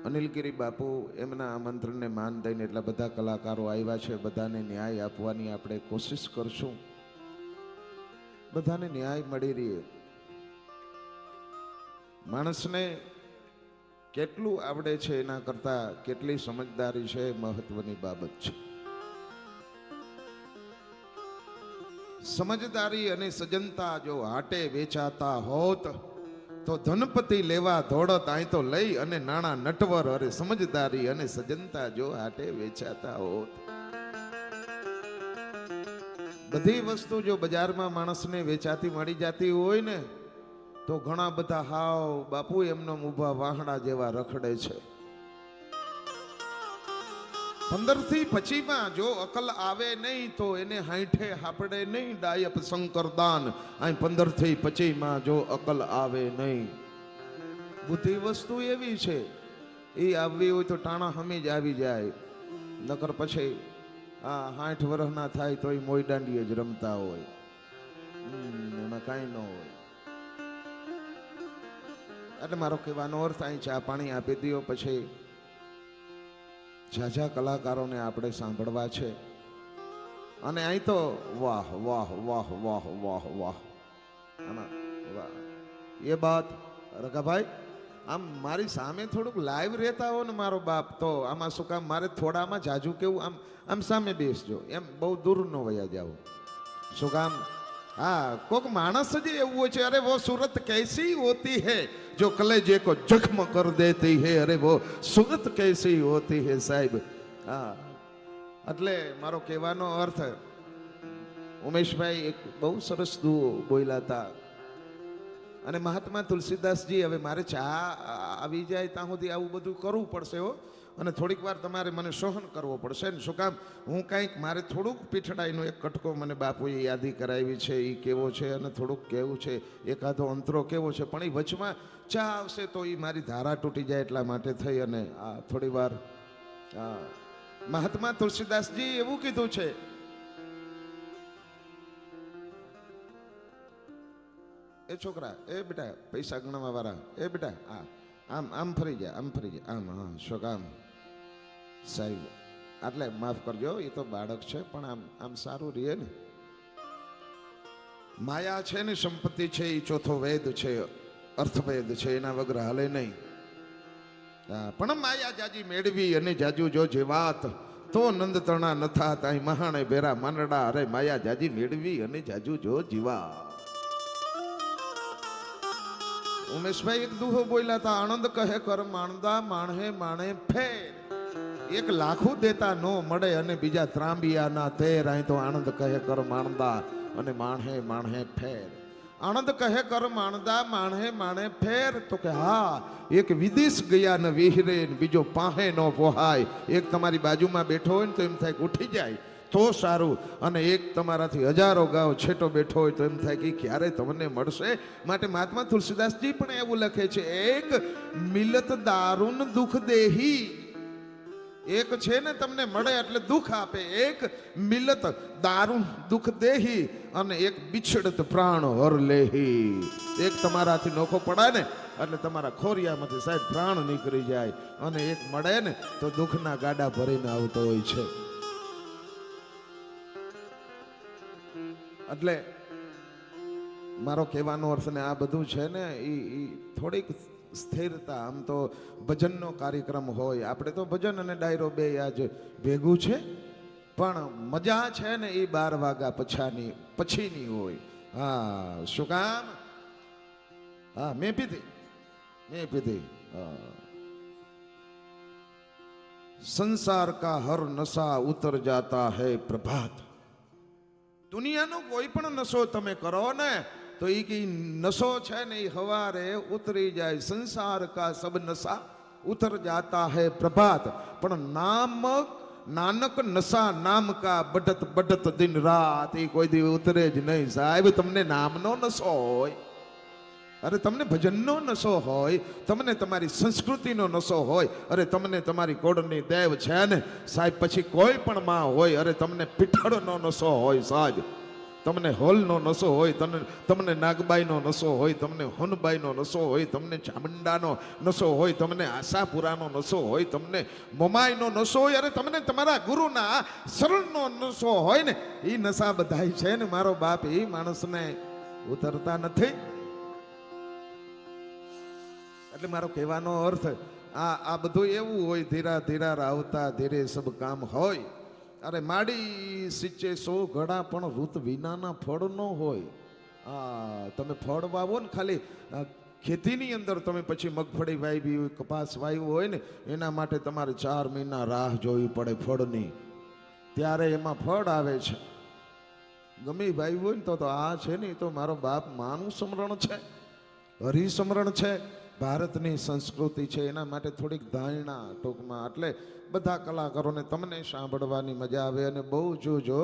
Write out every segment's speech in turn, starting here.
અનિલગીરી બાપુ એમના આમંત્રણને માન દઈને એટલા બધા કલાકારો આવ્યા છે. બધાને ન્યાય આપવાની આપણે કોશિશ કરશું. બધાને ન્યાય મળી રહે. માણસને કેટલું આવડે છે એના કરતા કેટલી સમજદારી છે એ મહત્વની બાબત છે. સમજદારી અને સજ્જનતા જો હાટે વેચાતા હોત તો ધનપતિ લેવા દોડત. અહીં તો લઈ અને નાણા નટવર. અરે સમજદારી અને સજ્જનતા જો હાટે વેચાતા હોત. બધી વસ્તુ જો બજારમાં માણસને વેચાતી મળી જતી હોય ને તો ઘણા બધા હાવ બાપુ એમનો ઊભા વાહડા જેવા રખડે છે. 15 થી 25 જો અકલ આવે નહીં તો એને 60 હાપડે નહીં. ડાયપ શંકરદાન. અહીં 15 થી 25 જો અકલ આવે નહીં. બુદ્ધિ વસ્તુ એવી છે એ આવવી હોય તો ટાણા હમી જ આવી જાય. નકર પછી 60 વર્ષના થાય તો એ મોઈ દાંડીએ જ રમતા હોય. એમાં કાંઈ ન હોય. એટલે મારો કહેવાનો અર્થ અહીં ચા પાણી આપી દો. પછી ઝાઝા કલાકારોને આપણે સાંભળવા છે. અને અહીં તો વાહ વાહ વાહ વાહ વાહ વાહ. આમાં વાહ એ બાત રઘાભાઈ આમ મારી સામે થોડુંક લાઈવ રહેતા હો ને મારો બાપ તો આમાં શું કામ મારે થોડામાં જાજુ કેવું આમ આમ સામે બેસજો. એમ બહુ દૂર ન વયા જાવ. શું કામ? हाँ कोक मानस जी वो है. अरे वो सूरत कैसी होती है जो कलेजे को जख्म कर देती है. अरे वो सूरत कैसी होती है साहिब. हाँ એટલે મારો કહેવાનો અર્થ ઉમેશભાઈ એક બહુ સરસ દુઓ બોલ્યા હતા. અને મહાત્મા તુલસીદાસજી હવે મારે ચા આવી જાય ત્યાં સુધી આવું બધું કરવું પડશે હો. અને થોડીક વાર તમારે મને સહન કરવો પડશે ને. શું કામ? હું કાંઈક મારે થોડુંક પીઠડાઈનો એક કટકો મને બાપુએ યાદી કરાવી છે. એ કેવો છે અને થોડુંક કેવું છે. એકાદો અંતરો કેવો છે. પણ એ વચમાં ચા આવશે તો એ મારી ધારા તૂટી જાય એટલા માટે થઈ અને આ થોડી વાર મહાત્મા તુલસીદાસજી એવું કીધું છે. એ છોકરા એ બેટા પૈસા ગણવા વાળા એ બેટા આમ આમ ફરી જાય આમ ફરી જાય આમ. હા શું કામ સાહેબ એટલે માફ કરજો એ તો બાળક છે પણ આમ આમ સારું રહે ને. માયા છે ને સંપત્તિ છે એ ચોથો વેદ છે. અર્થવેદ છે. એના વગર હાલે નહીં. પણ માયા જાજી મેળવી અને જાજુ જો જેવાત તો નંદ તણા ન થાત. અહીં મહાણે બેરા માનડા. અરે માયા જાજી મેળવી અને જાજુ જો જીવા. ઉમેશભાઈ એક દુહો બોલ્યા હતા. આનંદ કહે કર માણદા માણે માણે ફેર. એક લાખું દેતા નો મળે અને બીજા ત્રાંબિયા ના તેર. અહીં તો આનંદ કહે કર માણદા અને માણે માણે ફેર. આનંદ કહે કર માણદા માણે માણે ફેર. તો કે હા એક વિદેશ ગયા ન વિહરે બીજો પાહે નો પોહાય. એક તમારી બાજુમાં બેઠો હોય ને તો એમ થાય કે ઉઠી જાય તો સારું. અને એક તમારાથી હજારો ગાવ છેટો બેઠો હોય તો એમ થાય કે ક્યારે તમને મળશે. માટે મહાત્મા તુલસીદાસજી પણ એવું લખે છે. એક મિલત દારૂન દુઃખ દેહી. એક છે ને તમને મળે એટલે દુઃખ આપે. એક મિલત દારૂન દુઃખ દેહી અને એક બિછડત પ્રાણ હર લેહી. એક તમારાથી નોખો પડાય ને એટલે તમારા ખોરિયામાંથી સાહેબ પ્રાણ નીકળી જાય. અને એક મળે ને તો દુઃખના ગાડા ભરીને આવતો હોય છે. એટલે મારો કહેવાનો અર્થ ને આ બધું છે ને એ થોડીક સ્થિરતા. આમ તો ભજનનો કાર્યક્રમ હોય. આપણે તો ભજન અને ડાયરો બે આજ ભેગું છે. પણ મજા છે ને એ 12 વાગ્યા પછીની હોય. હા શું કામ? હા મેં પીધી. સંસાર કા હર નશા ઉતર જાતા હૈ પ્રભાત. દુનિયાનો કોઈ પણ નશો તમે કરો ને તો એ કે નશો છે ને એ હવારે ઉતરી જાય. સંસાર કા સબ નશા ઉતર જાતા હૈ પ્રભાત. પણ નાનક નશા નામ કા બઢત બઢત દિન રાત. એ કોઈ દી ઉતરે જ નહીં સાહેબ. તમને નામનો નશો હોય. અરે તમને ભજનનો નશો હોય. તમને તમારી સંસ્કૃતિનો નશો હોય. અરે તમને તમારી કોડની દેવ છે ને સાહેબ. પછી કોઈ પણ માં હોય. અરે તમને પીઠળનો નશો હોય સાહેબ. તમને હોલનો નશો હોય, તમને નાગબાઈનો નશો હોય, તમને હોનબાઈનો નશો હોય, તમને ચામુંડાનો નશો હોય, તમને આશાપુરાનો નશો હોય, તમને મોમાઈનો નશો હોય, અરે તમને તમારા ગુરુના શરણનો નશો હોય ને, એ નશા બધાય છે ને મારો બાપ, એ માણસને ઉતરતા નથી. એટલે મારો કહેવાનો અર્થ આ બધું એવું હોય, ધીરા ધીરા રાવતા ધીરે સબ કામ હોય. અરે માડી સિંચે 100 ઘડા પણ ઋત વિનાના ફળ ન હોય. તમે ફળ વાવો ને, ખાલી ખેતીની અંદર તમે પછી મગફળી વાવી હોય, કપાસ વાવ્યો હોય ને, એના માટે તમારે 4 મહિના રાહ જોવી પડે ફળની, ત્યારે એમાં ફળ આવે છે. ગમે વાવ્યું હોય ને તો આ છે ને, એ તો મારો બાપ માનું સમરણ છે, હરિસમરણ છે, ભારતની સંસ્કૃતિ છે. એના માટે થોડીક ધારણા ટૂંકમાં, એટલે બધા કલાકારોને તમને સાંભળવાની મજા આવે. અને બહુ જોજો,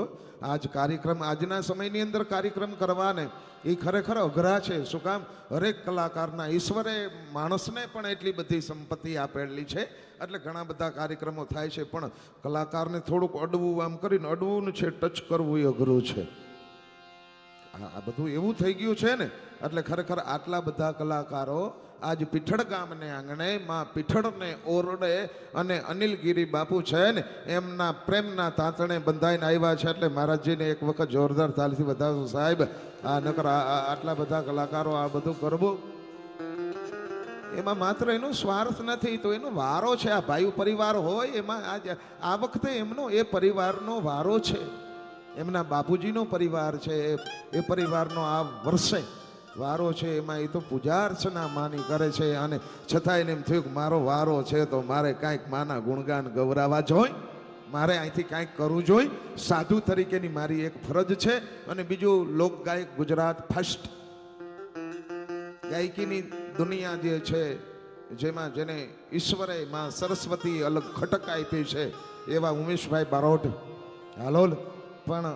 આજ કાર્યક્રમ, આજના સમયની અંદર કાર્યક્રમ કરવાને એ ખરેખર અઘરા છે. શું કામ? હરેક કલાકારના ઈશ્વરે માણસને પણ એટલી બધી સંપત્તિ આપેલી છે, એટલે ઘણા બધા કાર્યક્રમો થાય છે. પણ કલાકારને થોડુંક અડવું, આમ કરીને અડવું છે, ટચ કરવું એ અઘરું છે. આ બધું એવું થઈ ગયું છે ને, એટલે ખરેખર આટલા બધા કલાકારો આજ પીઠળ ગામને આંગણે માં પીઠળને ઓરડે અને અનિલગીરી બાપુ છે ને, એમના પ્રેમના તાંતણે બંધાઈને આવ્યા છે. એટલે મહારાજજીને એક વખત જોરદાર તાલથી વધારશું સાહેબ. આ નકર આટલા બધા કલાકારો આ બધું કરવું, એમાં માત્ર એનો સ્વાર્થ નથી, તો એનો વારો છે. આ ભાઈ પરિવાર હોય એમાં આ વખતે એમનો એ પરિવારનો વારો છે, એમના બાપુજીનો પરિવાર છે, એ પરિવારનો આ વર્ષે વારો છે. એમાં એ તો પૂજા અર્ચના માની કરે છે, અને છતાં એને એમ થયું કે મારો વારો છે તો મારે કાંઈક માના ગુણગાન ગૌરાવા જોઈએ, મારે અહીંથી કાંઈક કરવું જોઈએ. સાધુ તરીકેની મારી એક ફરજ છે. અને બીજું, લોકગાયક ગુજરાત ફર્સ્ટ ગાયકીની દુનિયા જે છે, જેમાં જેને ઈશ્વરે માં સરસ્વતી અલગ ખટક આપી છે, એવા ઉમેશભાઈ બારોટ હાલોલ, પણ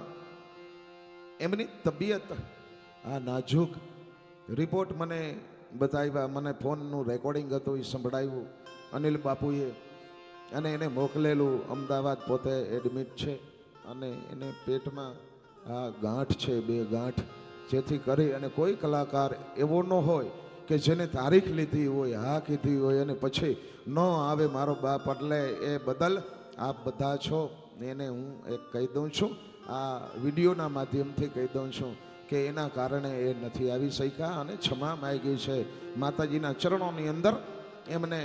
એમની તબિયત આ નાજુક. રિપોર્ટ મને બતાવ્યા, મને ફોનનું રેકોર્ડિંગ હતું એ સંભળાવ્યું અનિલ બાપુએ, અને એને મોકલેલું અમદાવાદ. પોતે એડમિટ છે અને એને પેટમાં આ ગાંઠ છે, 2 ગાંઠ, જેથી કરી અને કોઈ કલાકાર એવો ન હોય કે જેને તારીખ લીધી હોય, હા કીધી હોય, અને પછી ન આવે મારો બાપ. એટલે એ બદલ આપ બધા છો એને હું એક કહી દઉં છું, આ વિડીયોના માધ્યમથી કહી દઉં છું કે એના કારણે એ નથી આવી શક્યા, અને ક્ષમા માગી છે માતાજીના ચરણોની અંદર. એમને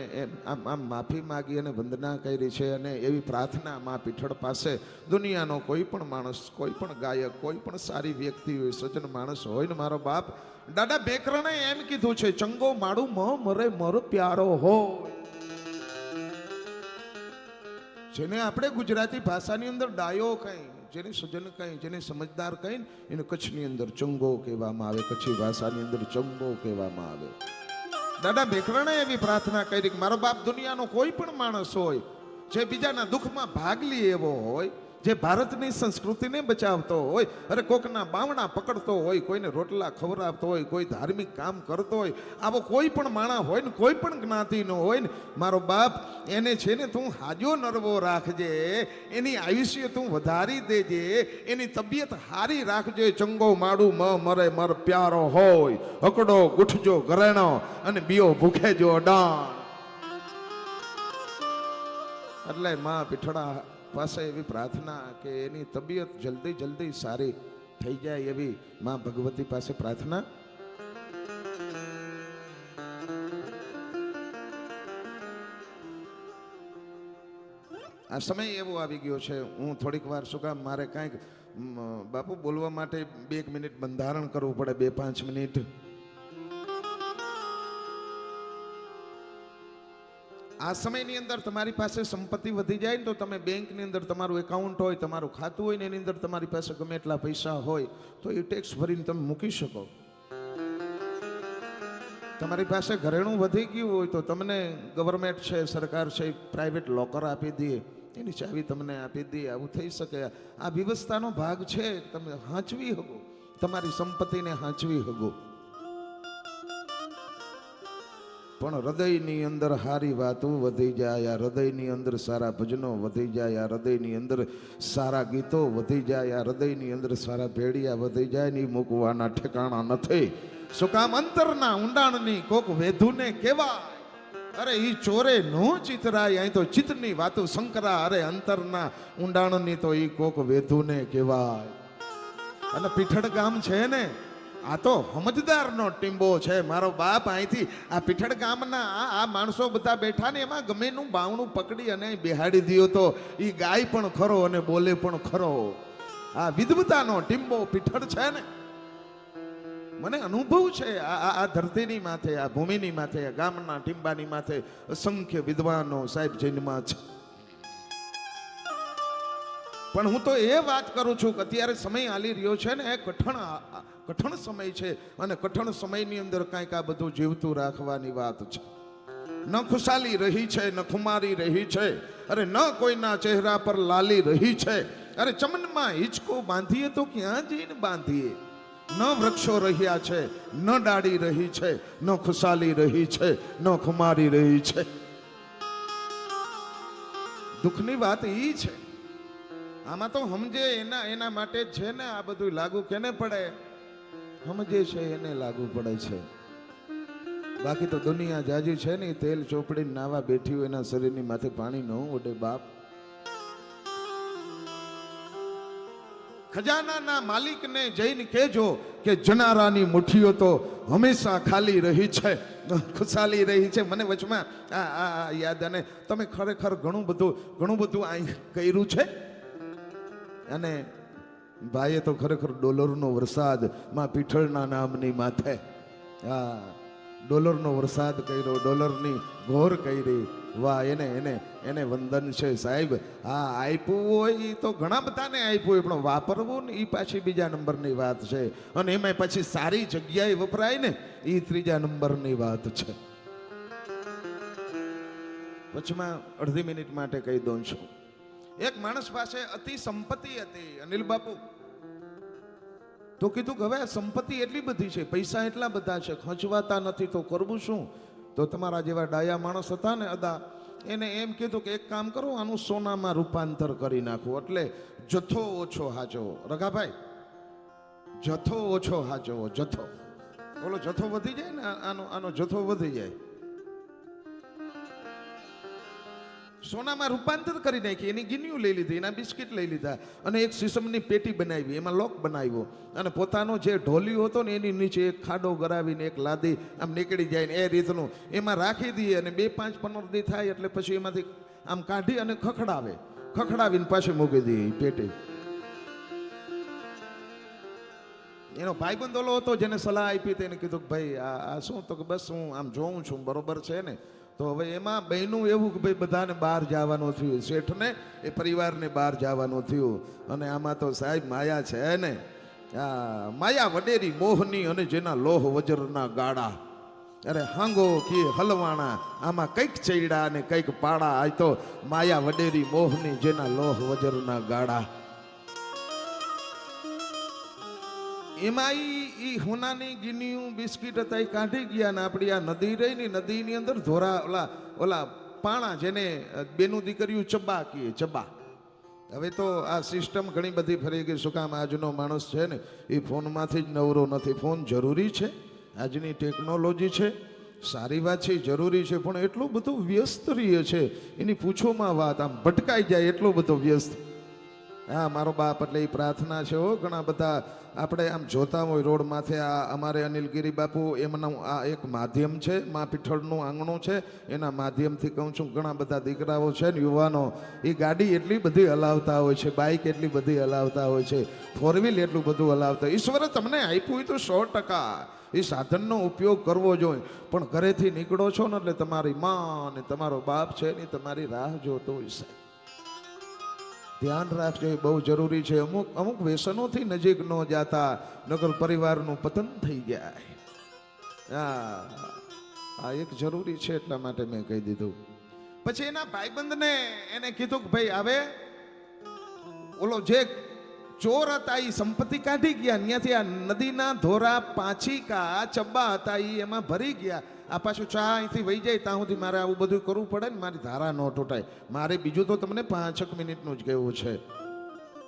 આમ માફી માગી અને વંદના કરી છે. અને એવી પ્રાર્થના મા પીઠળ પાસે દુનિયાનો કોઈ પણ માણસ, કોઈ પણ ગાયક, કોઈ પણ સારી વ્યક્તિ હોય, સજ્જન માણસ હોય ને મારો બાપ, દાદા બેકરણે એમ કીધું છે, ચંગો માડું મરે મર પ્યારો હોય. જેને આપણે ગુજરાતી ભાષાની અંદર ડાયો કઈ, જેને સજ્જન કઈ, જેને સમજદાર કઈ, એને કચ્છની અંદર ચંગો કહેવામાં આવે, કચ્છી ભાષાની અંદર ચંગો કહેવામાં આવે. દાદા બેકરણે એવી પ્રાર્થના કરી કે મારો બાપ, દુનિયાનો કોઈ પણ માણસ હોય જે બીજાના દુઃખમાં ભાગ લે એવો હોય, જે ભારતની સંસ્કૃતિને બચાવતો હોય, અરે કોકના બાવણા પકડતો હોય, કોઈને રોટલા ખવડાવતો હોય, કોઈ ધાર્મિક કામ કરતો હોય, આવો કોઈ પણ માણસ હોય ને, કોઈ પણ જ્ઞાતિનો હોય ને મારો બાપ, એને છે ને તું હાજો નરવો રાખજે, એની આયુષ્ય તું વધારી દેજે, એની તબિયત હારી રાખજે. ચંગો માડું મરે મર પ્યારો હોય, હકડો ગુઠજો ઘરેણો અને બીઓ ભૂખે જો અડાણ. એટલે માં પીઠળા પાસે એવી પ્રાર્થના કે એની તબિયત જલ્દી સારી થઈ જાય, એવી માં ભગવતી પાસે પ્રાર્થના. આ સમય એવો આવી ગયો છે, હું થોડીક વાર, શું કામ, મારે કાંઈક બાપુ બોલવા માટે 2 મિનિટ બંધારણ કરવું પડે, 2-5 મિનિટ. આ સમયની અંદર તમારી પાસે સંપત્તિ વધી જાય ને, તો તમે બેંકની અંદર તમારું એકાઉન્ટ હોય, તમારું ખાતું હોય ને, એની અંદર તમારી પાસે ગમે એટલા પૈસા હોય તો એ ટેક્સ ભરીને તમે મૂકી શકો. તમારી પાસે ઘરેણું વધી ગયું હોય તો તમને ગવર્મેન્ટ છે, સરકાર છે, પ્રાઇવેટ લોકર આપી દે, એની ચાવી તમને આપી દે. આવું થઈ શકે. આ વ્યવસ્થાનો ભાગ છે, તમે હાંચવી શકો, તમારી સંપત્તિને હાંચવી શકો. પણ હૃદયની અંદર સારી વાતો વધી જાય, આ હૃદયની અંદર સારા ભજનો વધી જાય, આ હૃદયની અંદર સારા ગીતો વધી જાય, આ હૃદયની અંદર સારા ભેડિયા વધી જાય ને ઈ મૂકવાના ઠેકાણા નથી. શું કામ? અંતરના ઊંડાણની કોક વેધુને કેવાય. અરે ઈ ચોરે નો ચિતરાય, અહીં તો ચિત્તની વાતો શંકરા. અરે અંતરના ઊંડાણની તો ઈ કોક વેધુને કહેવાય. અને પીઠડ ગામ છે ને, આ તો સમજદારનો ટીંબો છે. મારો બાપ અહીંથી આ પીઠડ ગામના આ માણસો બધા બેઠા ને એમાં ગમેનું બાવણું પકડી અને બેહાડી દ્યો તો ઈ ગાય પણ ખરો અને બોલે પણ ખરો. આ વિદ્વતાનો ટીંબો પીઠડ છે ને. મને અનુભવ છે આ ધરતીની માથે, આ ભૂમિની માથે, આ ગામના ટીંબાની માથે અસંખ્ય વિદ્વાનો સાહેબ જન્મા છે. પણ હું તો એ વાત કરું છું કે અત્યારે સમય હાલી રહ્યો છે ને, એ કઠણ સમય છે. અને કઠણ સમયની અંદર કાંઈક આ બધું જીવતું રાખવાની વાત છે. ન ખુશાલી રહી છે, ન ખુમારી રહી છે, અરે ન કોઈના ચહેરા પર લાલી રહી છે. અરે ચમનમાં હિંચકો બાંધીએ તો ક્યાં જઈને બાંધીએ. ન વૃક્ષો રહ્યા છે, ન ડાળી રહી છે, ન ખુશાલી રહી છે, ન ખુમારી રહી છે. દુઃખની વાત ઈ છે. આમાં તો સમજે એના માટે જ છે ને આ બધું લાગુ કેને પડે? સમજે છે એને લાગુ પડે છે. બાકી તો દુનિયા જાજી છે ને, તેલ ચોપડીને નાવા બેઠી હોય, એના શરીરની માથે પાણી ન ઉડે બાપ. ખજાનાના માલિકને જઈને કહેજો કે જનારાની મુઠ્ઠીઓ તો હંમેશા ખાલી રહી છે, ખુશાલી રહી છે. મને વચમાં આ યાદ, અને તમે ખરેખર ઘણું બધું આ કર્યું છે. અને ભાઈએ તો ખરેખર ડોલરનો વરસાદ માં પીઠળના નામની માથે ડોલરનો વરસાદ કર્યો, ડોલરની ઘોર કરી. વાહ, એને વંદન છે સાહેબ. હા, આપ્યું હોય તો ઘણા બધાને આપ્યું હોય, પણ વાપરવું ને એ પાછી બીજા નંબરની વાત છે. અને એમાં પછી સારી જગ્યાએ વપરાય ને, એ ત્રીજા નંબરની વાત છે. પછીમાં અડધી મિનિટ માટે કહી દઉં છું. એક માણસ પાસે અતિ સંપત્તિ હતી, અનિલ બાપુ. તો કીધું કે હવે સંપત્તિ એટલી બધી છે, પૈસા એટલા બધા છે, ખર્ચવાતા નથી, તો કરવું શું? તો તમારા જેવા ડાયા માણસ હતા ને અદા, એને એમ કીધું કે એક કામ કરો, આનું સોનામાં રૂપાંતર કરી નાખો, એટલે જથ્થો ઓછો હાચવો. રઘાભાઈ, જથ્થો ઓછો હાચવો. જથ્થો બોલો, જથ્થો વધી જાય ને, આનો જથ્થો વધી જાય. સોનામાં રૂપાંતર કરી નાખી. એની ગિન્યું લઈ લીધી, એના બિસ્કિટ લઈ લીધા, અને એક સીસમની પેટી બનાવી, એમાં લોક બનાવ્યો, અને પોતાનો જે ઢોલિયો હતો ને એની નીચે એક ખાડો ગરાવીને એક લાદી આમ નીકળી જાય ને એ રીતનું એમાં રાખી દઈએ. અને 2-5-15 દી થાય એટલે પછી એમાંથી આમ કાઢી અને ખખડાવીને પાછી મૂકી દઈએ પેટી. એનો ભાઈબંધ ઓલો હતો જેને સલાહ આપી, તેને કીધું કે ભાઈ આ શું? તો કે બસ હું આમ જોઉં છું, બરોબર છે ને. તો હવે એમાં બહેનું એવું કે ભાઈ બધાને બહાર જવાનું થયું, શેઠને એ પરિવારને બહાર જવાનું થયું. અને આમાં તો સાહેબ માયા છે ને, માયા વડેરી મોહની, અને જેના લોહ વજ્રના ગાડા. અરે હાંગો કે હલવાણા, આમાં કંઈક ચૈડા અને કંઈક પાડા. આ તો માયા વડેરી મોહની, જેના લોહ વજ્રના ગાડા. એમાં ઈ હોનાની ગિન્યું બિસ્કિટ હતા, એ કાઢી ગયા ને આપણી આ નદી રહી ને, નદીની અંદર ધોરા ઓલા પાણા, જેને બેનું દીકરીઓ ચબા કીએ, ચબા. હવે તો આ સિસ્ટમ ઘણી બધી ફરી ગઈ. શું કામ? આજનો માણસ છે ને એ ફોનમાંથી જ નવરો નથી. ફોન જરૂરી છે, આજની ટેકનોલોજી છે, સારી વાત છે, જરૂરી છે, પણ એટલું બધું વ્યસ્ત રહીએ છે, એની પૂછોમાં વાત, આમ ભટકાઈ જાય એટલું બધું વ્યસ્ત. હા, મારો બાપ એટલે એ પ્રાર્થના છે. ઘણા બધા આપણે આમ જોતા હોય રોડ માથે, આ અમારે અનિલગીરી બાપુ એમનું આ એક માધ્યમ છે, મા પીઠળનું આંગણું છે, એના માધ્યમથી કહું છું, ઘણા બધા દીકરાઓ છે ને, યુવાનો, એ ગાડી એટલી બધી હલાવતા હોય છે, બાઇક એટલી બધી હલાવતા હોય છે, 4 વ્હીલ એટલું બધું હલાવતા. ઈશ્વરે તમને આપ્યું હોય તો 100% એ સાધનનો ઉપયોગ કરવો જોઈએ. પણ ઘરેથી નીકળો છો ને એટલે તમારી માં અને તમારો બાપ છે ને તમારી રાહ જોતો હોય છે. ધ્યાન રાખજો, એ બહુ જરૂરી છે. અમુક વ્યસનોથી નજીક ન જાતા, નગર પરિવારનું પતન થઈ જાય. આ એક જરૂરી છે, એટલા માટે મેં કહી દીધું. પછી એના ભાઈબંધને એને કીધું કે ભાઈ હવે ઓલો જે ચોર હતા એ સંપત્તિ કાઢી ગયા, ત્યાંથી આ નદીના ધોરા પાંચીકા ચબ્બા હતા એ એમાં ભરી ગયા. આ પાછું ચા અહીંથી વહી જાય ત્યાં સુધી મારે આવું બધું કરવું પડે ને, મારી ધારા ન તૂટાય. મારે બીજું તો તમને 5 મિનિટનું જ કહેવું છે,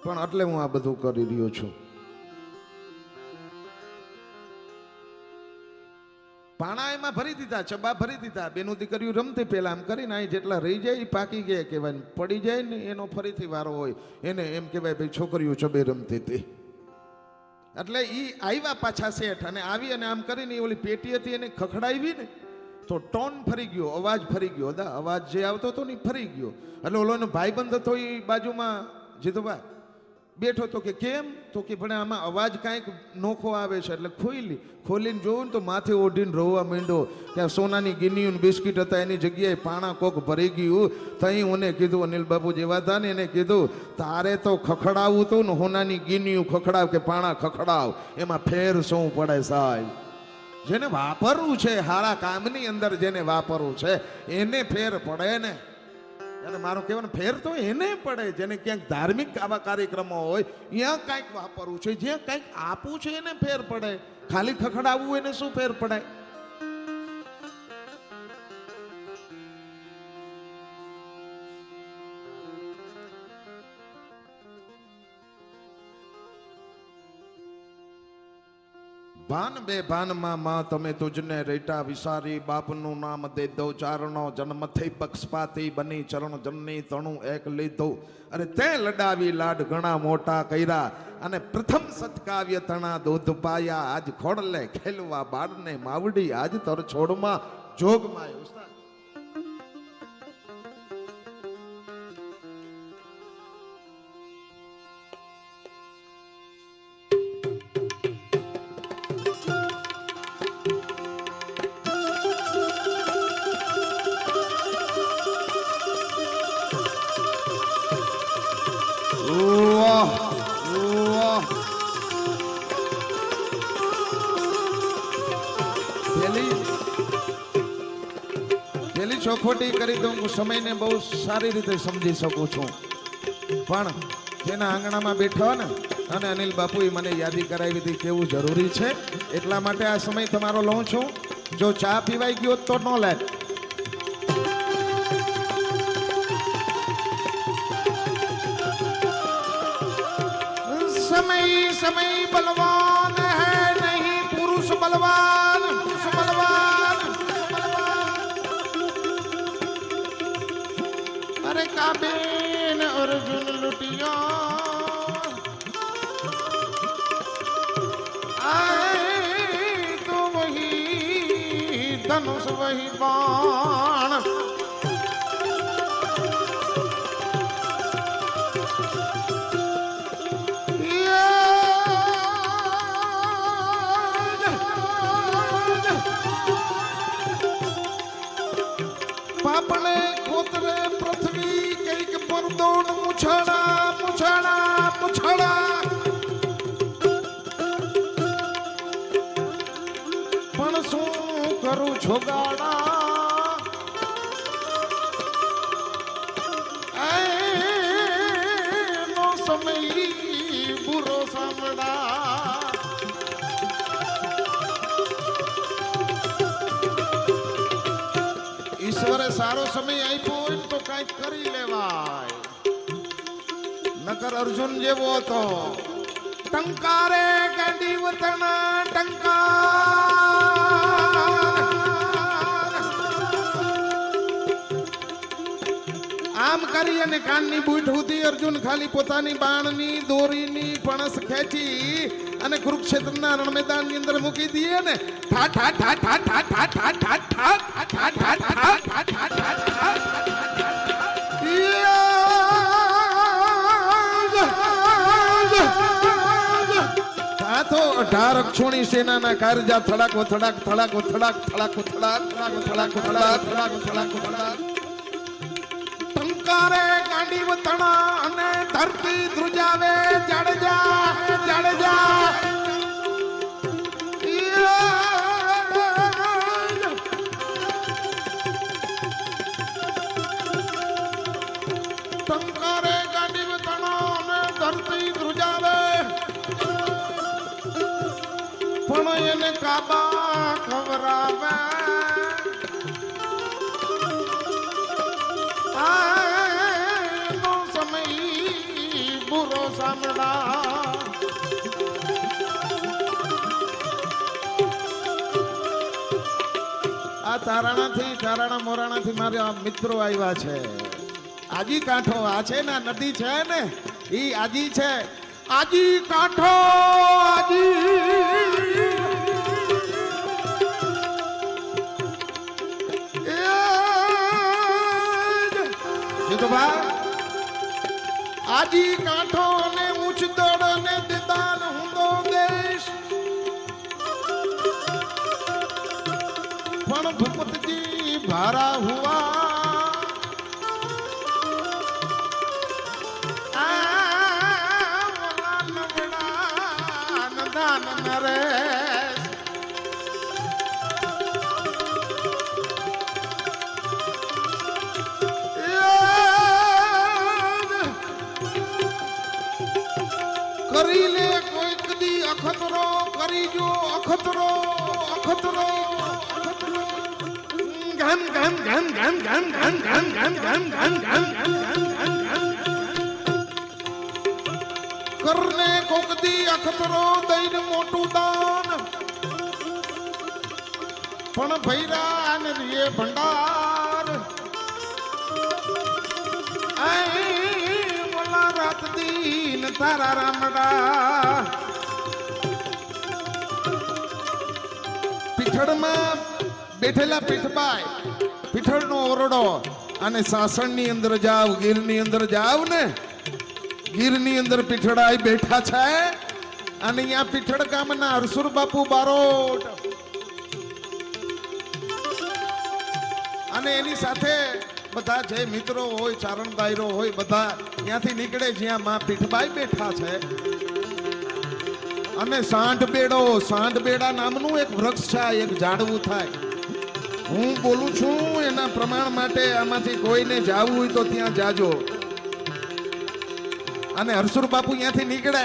પણ એટલે હું આ બધું કરી રહ્યો છું. પાણા એમાં ભરી દીધા, ચબા ભરી દીધા. બેનું દીકરીઓ રમતી પેલા આમ કરીને અહીં જેટલા રહી જાય એ પાકી ગયા કહેવાય. પડી જાય ને એનો ફરીથી વારો હોય, એને એમ કહેવાય ભાઈ છોકરીઓ ચબે રમતી હતી. એટલે એ આવ્યા પાછા શેઠ, અને આવી અને આમ કરીને ઓલી પેટી હતી એને ખખડાવી ને તો ટોન ફરી ગયો, અવાજ ફરી ગયો. અવાજ જે આવતો હતો ને એ ફરી ગયો. એટલે ઓલોનો ભાઈબંધ હતો એ બાજુમાં જીતુભા બેઠો તો કે કેમ, તો કે પણ આમાં અવાજ કાંઈક નોખો આવે છે. એટલે ખોલીને જોયું ને તો માથે ઓઢીને રોવા માંડ્યો કે સોનાની ગિનીયું બિસ્કીટ હતા એની જગ્યાએ પાણા કોક ભરી ગયું. તઈ મને કીધું, અનિલ બાપુ જેવા હતા ને એને કીધું તારે તો ખખડાવું તું ને, હોનાની ગિનીયું ખખડાવ કે પાણા ખખડાવ, એમાં ફેર શું પડે સાહેબ? જેને વાપરવું છે હારા કામની અંદર, જેને વાપરવું છે એને ફેર પડે ને. અને મારું કહેવાનું ફેર તો એને પડે જેને ક્યાંક ધાર્મિક આવા કાર્યક્રમો હોય ત્યાં કાંઈક વાપરવું છે, જ્યાં કાંઈક આપવું છે એને ફેર પડે. ખાલી ખખડાવવું એને શું ફેર પડે? ભાન બે ભાનમાં માં તમે તુજને રેટા વિસારી, બાપનું નામ દે દો ચારણો, જન્મ થઈ પક્ષપાતી બની ચરણ જનની તણું એક લીધું. અરે તે લડાવી લાડ ઘણા મોટા કર્યા, અને પ્રથમ સત્કાવ્ય તણા દૂધ પાયા. આજ ખોડલે ખેલવા બાળને માવડી, આજ તર છોડમાં જોગમાં. પેલી ચોખવટી કરી તો હું સમયને બહુ સારી રીતે સમજી શકું છું, પણ જેના આંગણામાં બેઠા ને અને અનિલ બાપુએ મને યાદી કરાવી હતી કેવું જરૂરી છે, એટલા માટે આ સમય તમારો લઉં છું. જો ચા પીવાઈ ગયો તો ન લે. સમય સમય બલવાન હૈ નહીં પુરુષ બલવાન, પુરુષ બલવાન. અરે કાબેન અર્જુન લुटिया, આए તો વહી ધનુષ વહી બાણ. પાપણે કોતરે પૃથ્વી કઈક પરદોડ મુછાડા મુછાડા મુછાડા. પણ શું કરું છોગાડા, એનો સમય બુરો સાંભળા. ઈશ્વરે સારો સમય આપ્યો હોય તો કાંઈક કરી લેવાય. નકર અર્જુન જેવો હતો, ટંકારે ગાંડી વતના ટંકાર. આમ કરી અને કાનની બૂઠ સુધી અર્જુન ખાલી પોતાની બાણની દોરીની પણસ ખેંચી અને કુરુક્ષેત્રના રણ મેદાનની અંદર મૂકી દઈએ ને, ઠા ઠા ઠા ઠા ઠા ઠા ઠા ઠા ઠા ઠા ઠા ઠા ઠા ઠા ઠા. તો 18 અક્ષોણી સેનાના કારજા થડાકો થડાક થડાકો થડાક થડાકો થડાક થડાકો થડાકો થડાક થડાકો થડાકો થડાક. ટંકારે ગાંડી વતણા અને ધરતી ધ્રુજાવે જાડેજા જાડેજા. ટંકારે ગાંડી વતણા અને ધરતી ધ્રુજાવે મને કાબા ખવરાવે આનો સમય બુરો સાંભળા આ તારાણા મોરાણાથી મારા મિત્રો આવ્યા છે આજી કાંઠો આ છે ને નદી છે ને ઈ આજી છે આજી કાંઠો આજી કાંઠો ને ઊંચ દોડ ને દિદાન હુંદો દેશ પણ ભૂપતજી ભારા હુઆ કરી લે કોઈ કદી અખતરો કરી જો અખતરો અખતરો ગમ ગમ ગમ ગમ ગમ ગમ ગમ ગમ ગમ ગમ ગમ ગમ કરને કોકદી અખતરો દઈને મોટું દાન પણ ભૈરા ને રે ભંડાર રાત દીન તારા રામડા પીઠળમાં બેઠેલા પીઠબાઈ પીઠળનો ઓરડો અને સાસણની અંદર જાવ ગીરની અંદર જાવ ને ગીરની અંદર પીઠળાઈ બેઠા છે અને અહીંયા પીઠળ ગામના હરસુર બાપુ બારોટ અને એની સાથે બધા જે મિત્રો હોય ચારણ દાયરો હોય બધા ત્યાંથી નીકળે જ્યાં માં પીઠબાઈ બેઠા છે અને સાંઢબેડા નામનું એક વૃક્ષ છે એક ઝાડવું થાય હું બોલું છું એના પ્રમાણ માટે આમાંથી કોઈને જાવું હોય તો ત્યાં જાજો અને હરસુર બાપુ ત્યાંથી નીકળે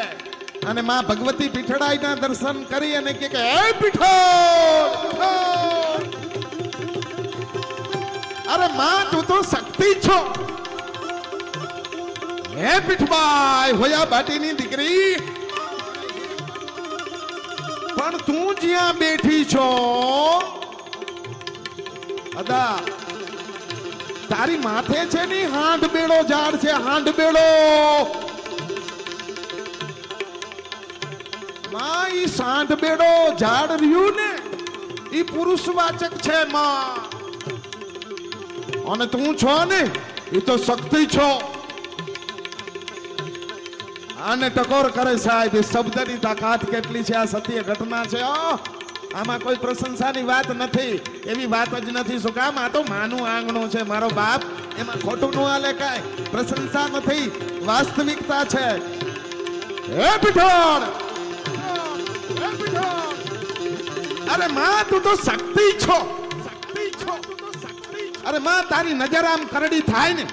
અને માં ભગવતી પીઠળાઈના દર્શન કરી અને કે હે પીઠળ અરે માં તું તો શક્તિ છો હે પીઠબાઈ હોયા બાટીની દીકરી પણ તું જ્યાં બેઠી છો અદા તારી માથે છે ની હાંડબેડો ઝાડ છે હાંડબેડો માં ઈ સાંઢબેડો ઝાડ રહ્યું ને ઈ પુરુષવાચક છે માં અને તું છો ને એ તો શક્તિ છો આને ટકોર કરે સાહેબ એ શબ્દની તાકાત કેટલી છે આ સત્ય ઘટના છે આમાં કોઈ પ્રશંસાની વાત નથી એવી વાત જ નથી શું કામ આ તો માનું આંગણું છે મારો બાપ એમાં ખોટું ન હાલે કાંઈ પ્રશંસા નથી વાસ્તવિકતા છે હે પીઠળ અરે માં તું તો શક્તિ છો અરે માં તારી નજર આમ કરડી થાય ને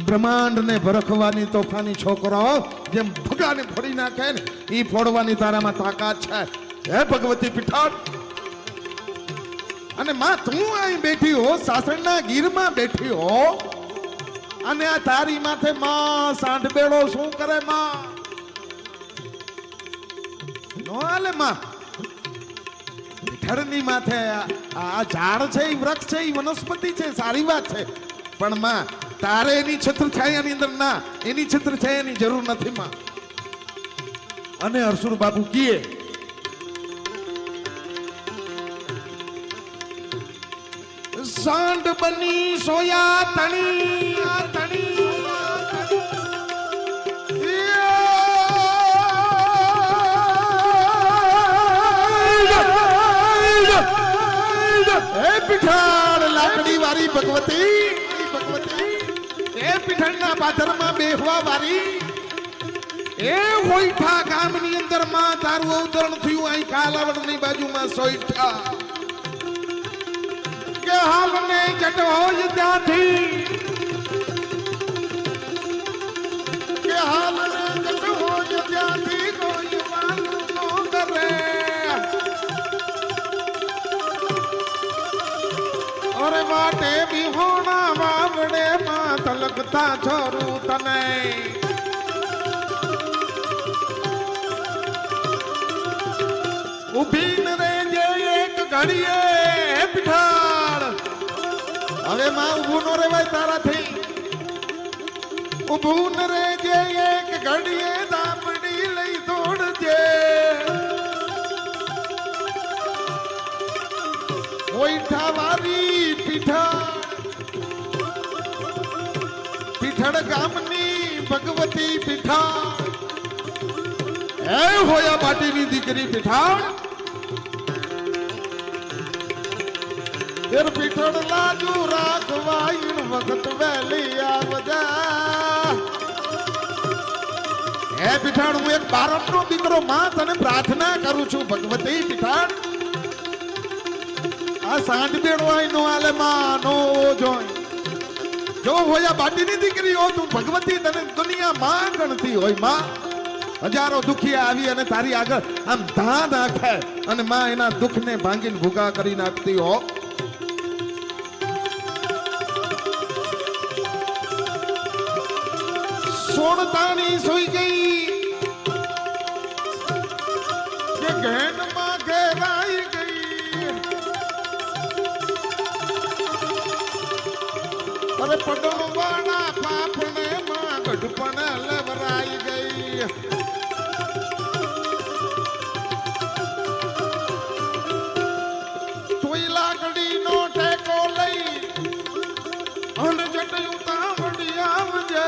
બ્રહ્માંડ ને ભરખવાની તોફાની છોકરો જેમ ભગાને ફોડી નાખે ને ઈ ફોડવાની તારામાં તાકાત છે હે ભગવતી પીઠળ અને માં તું અહીં બેઠી હો સાસણના ગીરમાં બેઠી હો અને આ તારી માથે માં સાંઢબેડો શું કરે માં નો હાલે માં પીઠળની માથે આ ઝાડ છે એ વૃક્ષ છે એ વનસ્પતિ છે સારી વાત છે પણ માં તારે એની છત્રછાયાની અંદર ના એની છત્રછાયાની જરૂર નથી માં અને હરસુર બાપુ કીએ સાંઢ બની સોયા તણી હે પીઠળ લાકડી વાળી ભગવતી એ પીઠળના પાથરમાં બેહવા વાળી એ હોઈઠા ગામની અંદર માં તારું અવતરણ થયું અહીં કાલાવડની બાજુમાં સોઈઠા કે હાલને જટ હોય ત્યાંથી કે હાલને જટ હોય ત્યાંથી કોઈ વાલું ન કરે ભગતા છોરું તને ઉભી ન રેજે એક ઘડીએ પીઠાળ હવે માં ઊભું ન રેવાય તારાથી ઊભું ન રેજે એક ઘડીએ દાપડી લઈ દોડજે ઓઈઠા વારી પીઠળ ગામની ભગવતી પીઠાળ એ હોયા પાટીની દીકરી પીઠાળ પીઠળ લાજુ રાખવાઈન વખત વહેલી આવજા હે પીઠાળ હું એક બારમનો દીકરો માં તને પ્રાર્થના કરું છું ભગવતી પીઠાળ આ સાંજ બેડવાય નો આલે માં નો જોય જો હોયા બાટીની દીકરી હો તું ભગવતી તને દુનિયા માં ગણતી હોય માં હજારો દુખિયા આવી અને તારી આગળ આમ ધા નાખે અને માં એના દુઃખને ભાંગીને ભૂગા કરી નાખતી હો સોણતાણી સોઈ ગઈ કે ઘેનમાં ઘેરાઈ ગઈ અરે પડણ વાળા પાપણે માં ગઢપણ લેવરાઈ ગઈ તોય લાકડીનો ટેકો લઈ અને જટયું તાવડી આવજે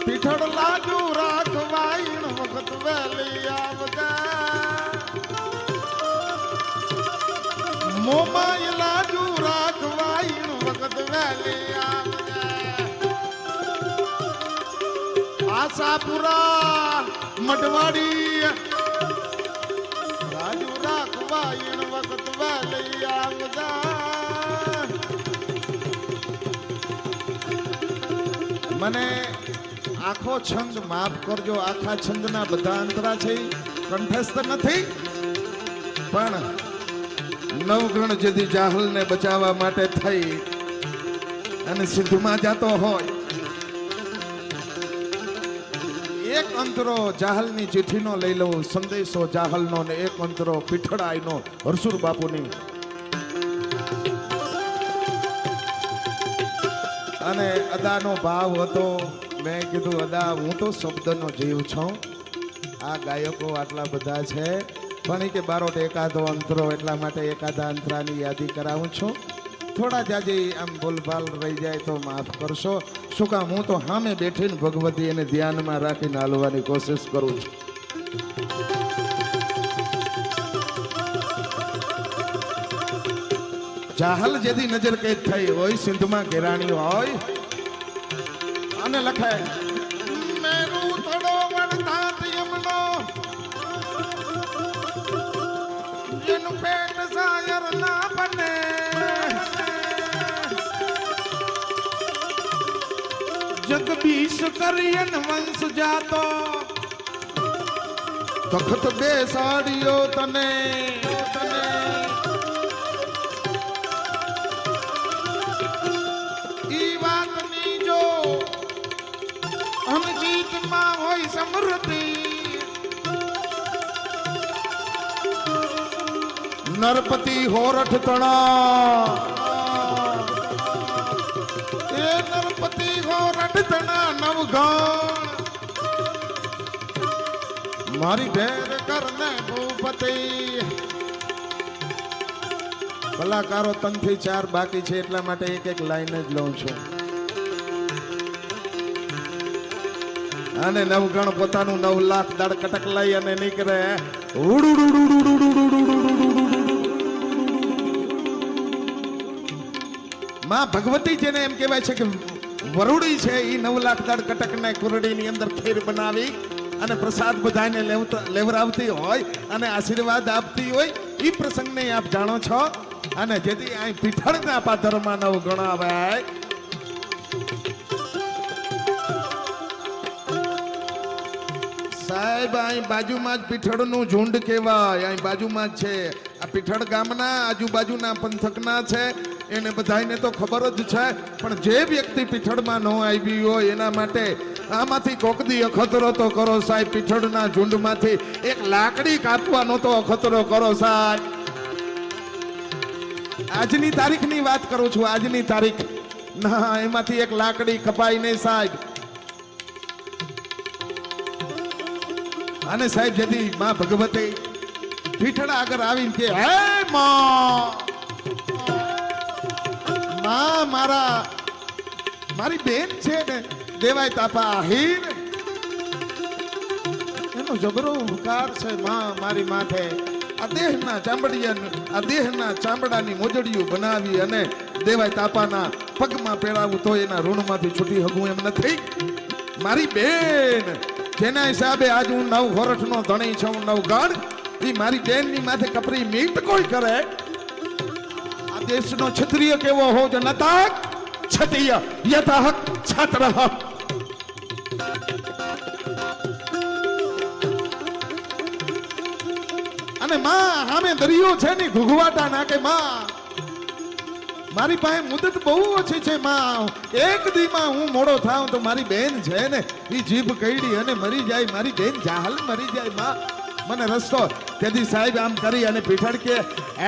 પીઠળ લાજુ રાખવાઈણ વખત વહેલી આવજા મોમાય લાજુ રાખવાઈણ વખત વહેલી આવજા આશાપુરા મઢવાડી લાજુ રાખવાઈણ વખત વહેલી આવજા મને આખો છંદ માફ કરજો આખા છંદના બધા અંતરા છે કંઠસ્થ નથી પણ નવગણ જેથી જાહલને બચાવવા માટે થઈ અને સિદ્ધમાં જાતો હોય એક અંતરો જાહલની ચિઠ્ઠીનો લઈ લઉં સંદેશો જાહલનો ને એક અંતરો પીઠળાઈનો હરસુર બાપુની અને અદાનો ભાવ હતો મેં કીધું અદા હું તો શબ્દનો જીવ છું આ ગાયકો આટલા બધા છે પણ એ કે બારોટ એકાદો અંતરો એટલા માટે એકાદા અંતરાની યાદી કરાવું છું થોડા જાજી આમ ભૂલભાલ રહી જાય તો માફ કરશો શું કામ હું તો સામે બેઠીને ભગવતી એને ધ્યાનમાં રાખીને હાલવાની કોશિશ કરું છું જાહલ જેથી નજર કેદ થઈ હોય સિંધમાં ઘેરાણી હોય અને લખે મેરું થોડો વણતાત યમનો જેનું પેટ સાયર ના બને જગદીશ કરિયન વંશ જાતો તખત બેસાડ્યો તને ઈ વાતની જો અમજીતમાં હોય સમૃદ્ધિ નરપતિ હોરઠ તણા એ નરપતિ હોરઠ તણા નવગણ મારી ભેર કરને ભૂપતિ કલાકારો 3 થી 4 બાકી છે એટલા માટે એક એક લાઈન જ લઉં છું અને નવગણ પોતાનું 9 લાખ દાડ કટક લઈ અને નીકળે માં ભગવતી જેને એમ કહેવાય છે કે વરુડી છે એ 9 લાખ દાડ કટક ને કુરડીની અંદર ખીર બનાવી અને પ્રસાદ બધાને લેવરાવતી હોય અને આશીર્વાદ આપતી હોય એ પ્રસંગને આપ જાણો છો અને જેથી અહીં પીઠળના પાથરમાં નવગણ આવે સાહેબ અહીં બાજુમાં જ પીઠળનું ઝુંડ કહેવાય અહીં બાજુમાં જ છે આ પીઠળ ગામના આજુબાજુના પંથકના છે એને બધાને તો ખબર જ છે, પણ જે વ્યક્તિ પીઠળમાં ન આવી હોય એના માટે આમાંથી કોકદી અખતરો તો કરો સાહેબ. પીઠળના ઝુંડમાંથી એક લાકડી કાપવાનો તો અખતરો કરો સાહેબ. આજની તારીખની વાત કરું છું, આજની તારીખ. ના, એમાંથી એક લાકડી કપાય નહીં સાહેબ. અને સાહેબ જેથી માં ભગવતી પીઠળ આગળ આવીને કે હે માં મારી બેન છે ને દેવાય તાપા આહીર, એનો જબરો હુંકાર છે માં મારી માથે. આ દેહના ચામડાની મોજડીયું બનાવી અને દેવાય તાપાના પગમાં પહેરાવું તો એના ઋણમાંથી છૂટી હગું એમ નથી. મારી બેન જેના હિસાબે આજ હું 9 વર્ષનો ધણી છું, 9 ગણ, એ મારી બેનની માથે કપરી મીટ કોઈ કરે. આ દેશનો ક્ષત્રિય કેવો હો જ નતા ક્ષત્રિય યથા છત્ર. અને માં સામે દરિયો છે ને ઘુઘવાટા નાખે. માં મારી પાસે મુદત બહુ ઓછી છે માં. એક દીમાં હું મોડો થાઉં તો મારી બેન છે ને એ જીભ કઈડી અને મરી જાય. મારી બેન જાહલ મરી જાય. માં મને રસ્તો તેથી સાહેબ આમ કરી અને પીઠળ કે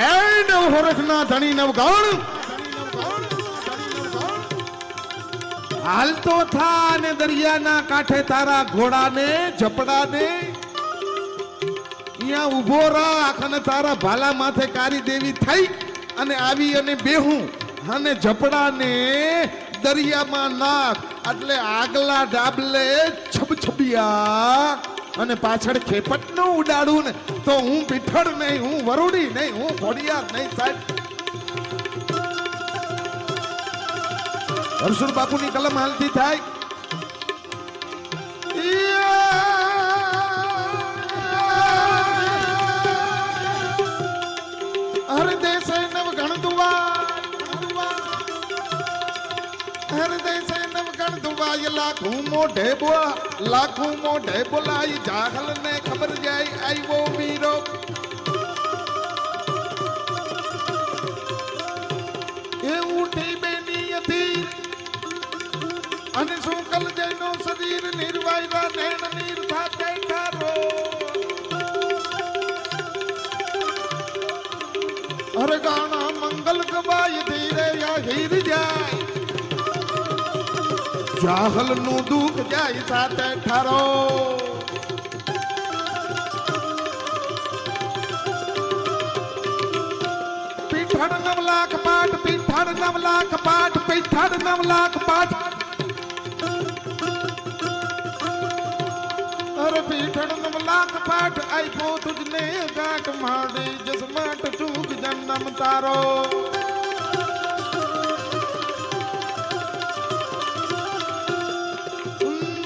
એ 9 વર્ષના ધણી 9 ગણ હાલતો થા અને દરિયાના કાંઠે તારા ઘોડાને ઝપડાને અહીંયા ઉભો રાખ અને તારા ભાલા માથે કારી દેવી થઈ અને આવી અને બેહું અને ઝપડાને દરિયામાં નાખ. એટલે આગલા ડાબલે છબછબિયા અને પાછળ ખેપટ ન ઉડાડું ને તો હું પીઠળ નહીં, હું વરુડી નહીં, હું ઘોડિયાર નહીં સાહેબ. હરસુર બાપુની કલમ હાલતી થાય. હૃદય સે નવ ગણ દુઆ, હૃદય સે નવ ગણ દુઆ, લાખું મોઢે બોલાય જાહલ ને ખબર જાય આવ્યો વીરો. એ ઉઠી બેની હતી અને સુકલ જયનો શરીર નિર્વાયરા નેણ નીર થાતે ઠારો. હર ગાણા મંગલ ગવાય ધીરે યા હીર જાય, જાહલ નું દુઃખ જાય સાથે ઠારો. પીઠળ 9 લાખ પાઠ, પીઠળ 9 લાખ પાઠ, પીઠળ 9 લાખ પાઠ. અરે પીઠળ 9 લાખ પાઠ આપ્યો તુજને ગાંઠ માડી જસમાટ ચૂક જન્મ તારો.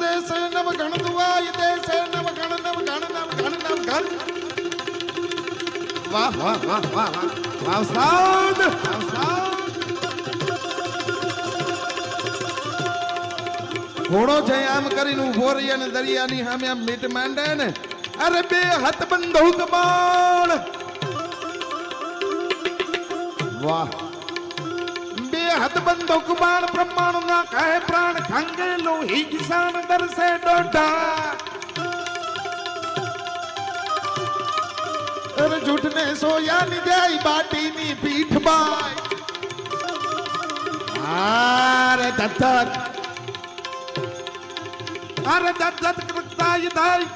દેશે નવ ગણ દુઆય, દેશે નવ ગણ નવ ગણ નવ ગણ નવ ગણ. વાહ વાહ વાહ વાહ વાહ સાઉન્ડ. ઘોડો છે આમ કરીને ઉભો રહી અને દરિયાની સામે આમ મીટ માંડે ને. અરે 2 હાથ બંધુક બાણ. વાહ 2 હાથ બંધુક બાણ પ્રમાણ ના કહે પ્રાણ ખંગે લોહી કિસાન દરસે ડોઢા. અરે જૂઠને સોયા ની જાય બાટીની પીઠ બાય. અરે દત્તક, અરે દત્તક રખતાય થાય,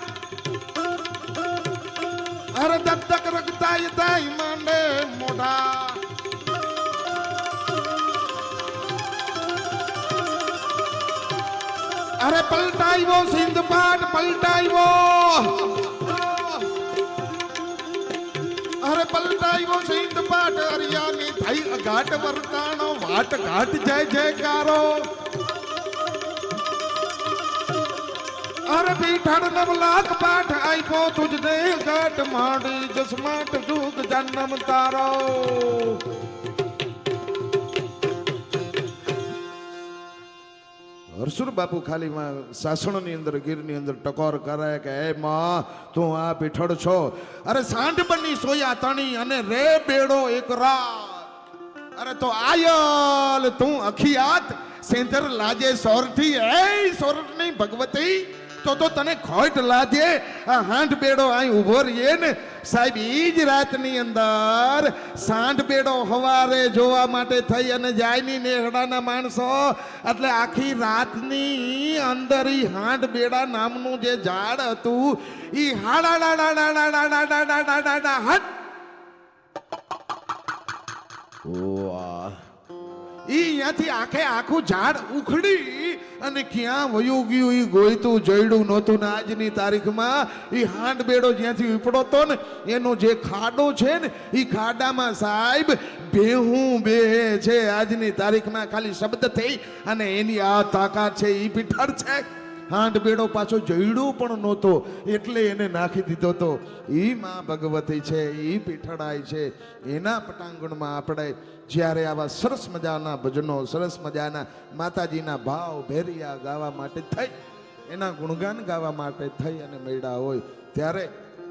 અરે દત્તક રખતાય થાય માંડે મોઢા. અરે પલટાયો સિંધ પાટ પલટાયો, અરે પલટાયો સિંધ પાટ. હરિયાની થઈ અઘાટ વર્તાણો વાટ ઘાટ જય જયકારો. અરે પીઠળ 9 લાખ પાઠ આપ્યો તુજને ઘાટ માડી જસમાટ જુગ જન્મ તારો. હરસુર બાપુ ખાલી સાસણની અંદર ગીરની અંદર ટકોર કરે કે હે માં તું આ પીઠળ છો. અરે સાંઢ બની સોયા તણી અને રે બેડો એક રાત. અરે તો આયલ તું અખિયાત સેંતર લાજે સોરઠી એ સોરઠ નહીં ભગવતી તો તને ખોટ લાજે. આ હાંઢ બેડો અહીં ઉભો રહીએ ને સાહેબ ઈ જ રાતની અંદર સાંઢ બેડો હવારે જોવા માટે થઈ અને જાય ની નેહડાના માણસો એટલે આખી રાતની અંદર ઈ હાંઢ બેડા નામનું જે ઝાડ હતું ઈ હાડા હટ વાહ ઈ અહીંયાથી આખે આખું ઝાડ ઉખડી અને ક્યાં વયું ગયું ઈ ગોઈતું જઈડું નહોતું ને આજની તારીખમાં ઈ હાંડ બેડો જ્યાંથી ઉપડો તો ને એનો જે ખાડો છે ને ઈ ખાડામાં સાહેબ બેહું બે છે. આજની તારીખમાં ખાલી શબ્દ થઈ અને એની આ તાકાત છે. ઈ પીઠળ છે. હાંડ બેડો પાછો જઈડું પણ નહોતો એટલે એને નાખી દીધો તો. ઈ માં ભગવતી છે, ઈ પીઠળાય છે. એના પટાંગણમાં આપણે જ્યારે આવા સરસ મજાના ભજનો સરસ મજાના માતાજીના ભાવ ભેરિયા ગાવા માટે થઈ એના ગુણગાન ગાવા માટે થઈ અને મળ્યા હોય ત્યારે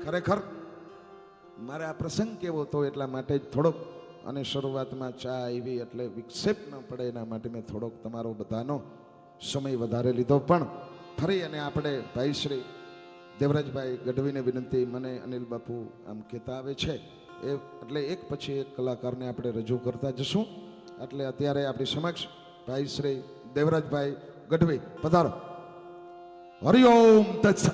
ખરેખર મારે આ પ્રસંગ કેવો હતો એટલા માટે થોડોક અને શરૂઆતમાં ચા આવી એટલે વિક્ષેપ ન પડે એના માટે મેં થોડોક તમારો બધાનો સમય વધારે લીધો. પણ ફરી અને આપણે ભાઈ શ્રી દેવરાજભાઈ ગઢવીને વિનંતી મને અનિલ બાપુ આમ કહેતા આવે છે એટલે એક પછી એક કલાકારને આપણે રજૂ કરતા જશું. એટલે અત્યારે આપણી સમક્ષ ભાઈ શ્રી દેવરાજભાઈ ગઢવી પધારો. હરિઓમ તત્સત.